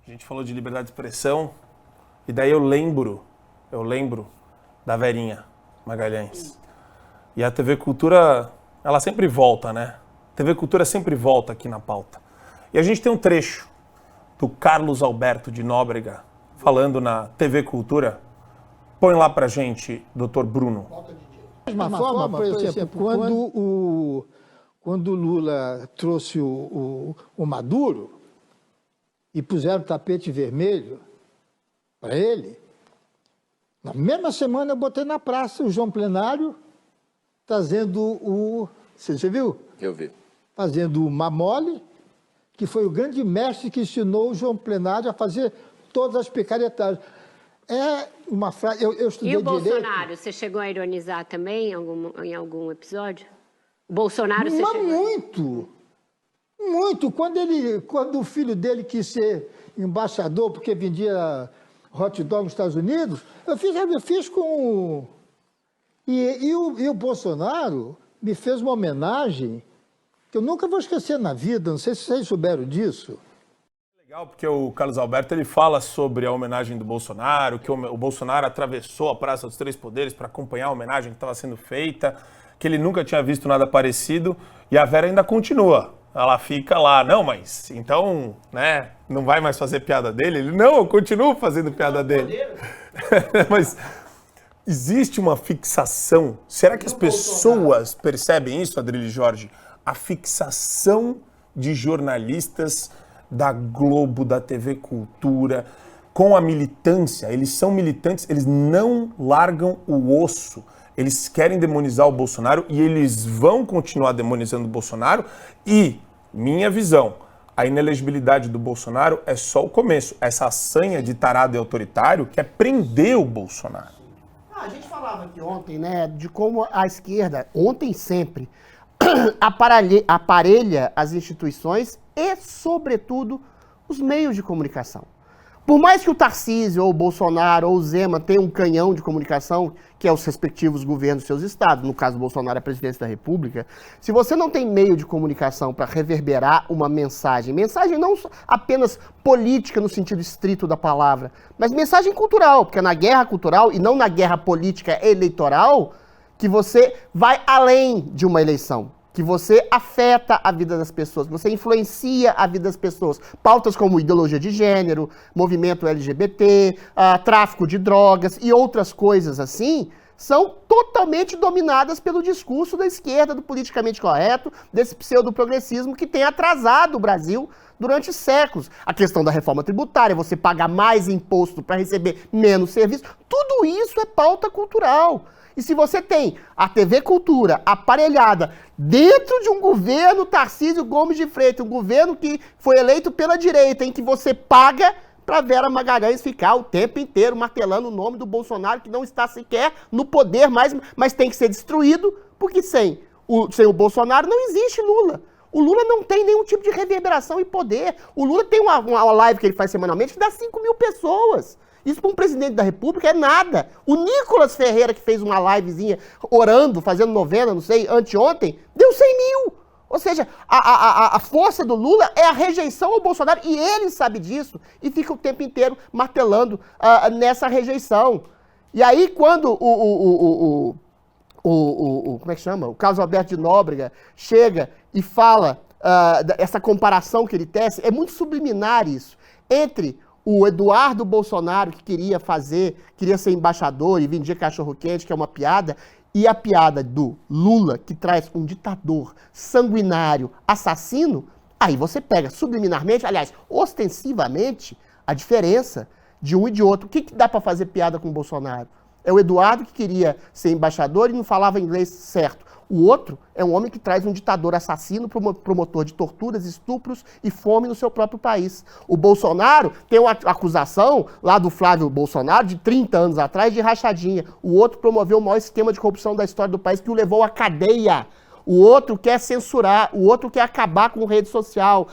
A gente falou de liberdade de expressão e daí eu lembro da Verinha Magalhães. E a TV Cultura, ela sempre volta, né? A TV Cultura sempre volta aqui na pauta. E a gente tem um trecho do Carlos Alberto de Nóbrega falando na TV Cultura. Põe lá pra gente, doutor Bruno. Da mesma forma, por exemplo, quando o Lula trouxe o Maduro e puseram o tapete vermelho para ele, na mesma semana eu botei na praça o João Plenário trazendo o... Você viu? Eu vi. Fazendo o Mamole, que foi o grande mestre que ensinou o João Plenário a fazer todas as picaretagens. É uma frase... Eu estudei e o direito. Bolsonaro, você chegou a ironizar também em algum episódio? O Bolsonaro, você chegou... Muito! Muito! Quando o filho dele quis ser embaixador, porque vendia hot dog nos Estados Unidos, eu fiz com... E o Bolsonaro me fez uma homenagem que eu nunca vou esquecer na vida, não sei se vocês souberam disso. Legal, porque o Carlos Alberto ele fala sobre a homenagem do Bolsonaro, que o Bolsonaro atravessou a Praça dos Três Poderes para acompanhar a homenagem que estava sendo feita, que ele nunca tinha visto nada parecido, e a Vera ainda continua. Ela fica lá, não, mas então, né, não vai mais fazer piada dele? Ele, não, eu continuo fazendo piada dele. Mas existe uma fixação, será que as pessoas percebem isso, Adrilho Jorge? A fixação de jornalistas da Globo, da TV Cultura, com a militância. Eles são militantes, eles não largam o osso. Eles querem demonizar o Bolsonaro e eles vão continuar demonizando o Bolsonaro. E, minha visão, a inelegibilidade do Bolsonaro é só o começo. Essa sanha de tarado e autoritário quer prender o Bolsonaro. A gente falava aqui ontem, né, de como a esquerda, ontem sempre, aparelha as instituições e, sobretudo, os meios de comunicação. Por mais que o Tarcísio, ou o Bolsonaro, ou o Zema tenham um canhão de comunicação, que é os respectivos governos dos seus estados, no caso do Bolsonaro, a presidência da República, se você não tem meio de comunicação para reverberar uma mensagem não apenas política no sentido estrito da palavra, mas mensagem cultural, porque é na guerra cultural e não na guerra política eleitoral que você vai além de uma eleição, que você afeta a vida das pessoas, que você influencia a vida das pessoas. Pautas como ideologia de gênero, movimento LGBT, tráfico de drogas e outras coisas assim, são totalmente dominadas pelo discurso da esquerda, do politicamente correto, desse pseudo-progressismo que tem atrasado o Brasil durante séculos. A questão da reforma tributária, você pagar mais imposto para receber menos serviço, tudo isso é pauta cultural. E se você tem a TV Cultura aparelhada dentro de um governo Tarcísio Gomes de Freitas, um governo que foi eleito pela direita, em que você paga para Vera Magalhães ficar o tempo inteiro martelando o nome do Bolsonaro, que não está sequer no poder mais, mas tem que ser destruído, porque sem o Bolsonaro não existe Lula. O Lula não tem nenhum tipo de reverberação e poder. O Lula tem uma live que ele faz semanalmente que dá 5 mil pessoas. Isso para um presidente da República é nada. O Nicolas Ferreira, que fez uma livezinha orando, fazendo novena, não sei, anteontem, deu 100 mil. Ou seja, a força do Lula é a rejeição ao Bolsonaro, e ele sabe disso, e fica o tempo inteiro martelando nessa rejeição. E aí, quando como é que chama? O Carlos Alberto de Nóbrega chega e fala essa comparação que ele tece, é muito subliminar isso, entre o Eduardo Bolsonaro, que queria ser embaixador e vendia cachorro-quente, que é uma piada, e a piada do Lula, que traz um ditador sanguinário, assassino, aí você pega subliminarmente, aliás, ostensivamente, a diferença de um e de outro. O que dá para fazer piada com o Bolsonaro? É o Eduardo que queria ser embaixador e não falava inglês certo. O outro é um homem que traz um ditador assassino, promotor de torturas, estupros e fome no seu próprio país. O Bolsonaro tem uma acusação lá do Flávio Bolsonaro, de 30 anos atrás, de rachadinha. O outro promoveu o maior esquema de corrupção da história do país, que o levou à cadeia. O outro quer censurar, o outro quer acabar com rede social,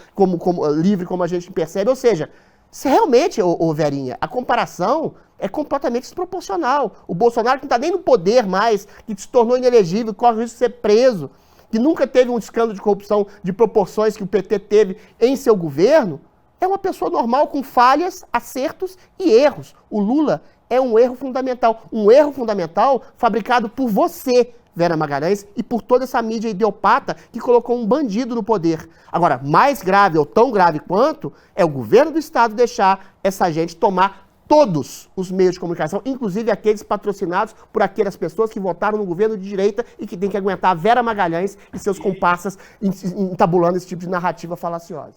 livre, como a gente percebe. Ou seja, se realmente, Verinha, a comparação é completamente desproporcional. O Bolsonaro, que não está nem no poder mais, que se tornou inelegível, corre o risco de ser preso, que nunca teve um escândalo de corrupção de proporções que o PT teve em seu governo, é uma pessoa normal com falhas, acertos e erros. O Lula é um erro fundamental fabricado por você, Vera Magalhães, e por toda essa mídia idiopata que colocou um bandido no poder. Agora, mais grave ou tão grave quanto é o governo do Estado deixar essa gente tomar todos os meios de comunicação, inclusive aqueles patrocinados por aquelas pessoas que votaram no governo de direita e que tem que aguentar Vera Magalhães e seus comparsas entabulando esse tipo de narrativa falaciosa.